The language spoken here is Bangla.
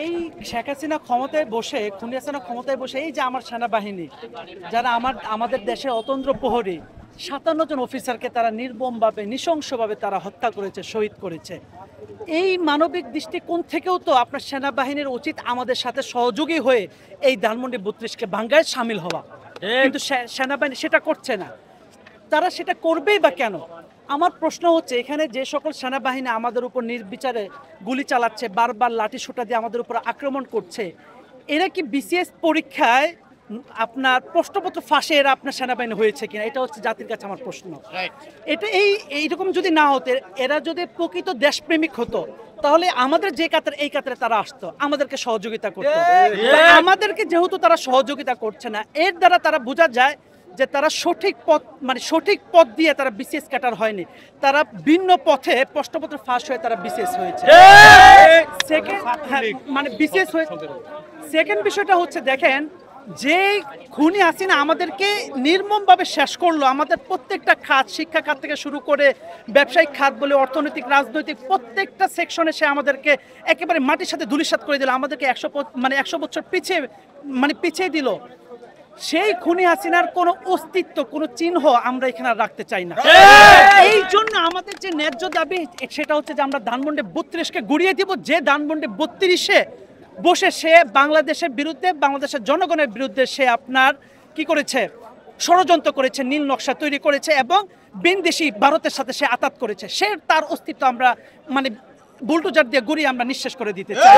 এই শেখ হাসিনা ক্ষমতায় বসে, খুনি হাসিনা ক্ষমতায় বসে, এই যে আমার সেনাবাহিনী যারা আমাদের দেশে অতন্দ্র প্রহরী ৫৭ জন অফিসারকে তারা নির্মমভাবে নৃশংসভাবে তারা হত্যা করেছে, শহীদ করেছে। এই মানবিক দৃষ্টিকোণ থেকেও তো আপনার সেনাবাহিনীর উচিত আমাদের সাথে সহযোগী হয়ে এই ধানমন্ডি ৩২কে ভাঙ্গায় সামিল হওয়া, কিন্তু সেনাবাহিনী সেটা করছে না। তারা সেটা করবেই বা কেন? আমার প্রশ্ন হচ্ছে, এখানে যে সকল সেনাবাহিনী আমাদের উপর নির্বিচারে গুলি চালাচ্ছে, বারবার লাঠি সোঁটা দিয়ে আমাদের উপর আক্রমণ করছে, এরা কি বিসিএস পরীক্ষায় আপনার প্রশ্নপত্র ফাঁসে এরা আপনার সেনাবাহিনী হয়েছে কিনা, এটা হচ্ছে জাতির কাছে আমার প্রশ্ন। এটা এইরকম যদি না হতো, এরা যদি প্রকৃত দেশপ্রেমিক হতো, তাহলে আমাদের যে কাতারে, এই কাতারে তারা আসতো, আমাদেরকে সহযোগিতা করতো। আমাদেরকে যেহেতু তারা সহযোগিতা করছে না, এর দ্বারা তারা বোঝা যায় যে তারা সঠিক পথ দিয়ে তারা বিসিএস ক্যাডার হয়নি, তারা ভিন্ন পথে প্রশ্নপত্র ফাঁস হয়ে তারা বিসিএস হয়েছে। বিসিএস হয়েছে। সেকেন্ড বিষয়টা হচ্ছে, দেখেন, যে খুনি হাসিনা আমাদেরকে নির্মমভাবে শেষ করলো, আমাদের প্রত্যেকটা খাত, শিক্ষা খাত থেকে শুরু করে ব্যবসায়িক খাত বলে, অর্থনৈতিক, রাজনৈতিক প্রত্যেকটা সেকশনে সে আমাদেরকে একেবারে মাটির সাথে ধূলিসাৎ করে দিল, আমাদেরকে 100 বছর পিছিয়ে দিল। সেই খুনি হাসিনার কোনো অস্তিত্ব, কোনো চিহ্ন আমরা এখানে রাখতে চাই না। এই জন্য আমাদের যে ন্যায্য দাবি, সেটা হচ্ছে যে আমরা ধানমন্ডি ৩২কে গুড়িয়ে দিব। যে ধানমন্ডি ৩২-এ বসে সে বাংলাদেশের বিরুদ্ধে, বাংলাদেশের জনগণের বিরুদ্ধে সে আপনার কি করেছে, ষড়যন্ত্র করেছে, নীল নকশা তৈরি করেছে এবং বিনদেশি ভারতের সাথে সে আতাত করেছে, সে তার অস্তিত্ব আমরা বুলডোজার দিয়ে গুড়িয়ে আমরা নিঃশেষ করে দিতে চাই।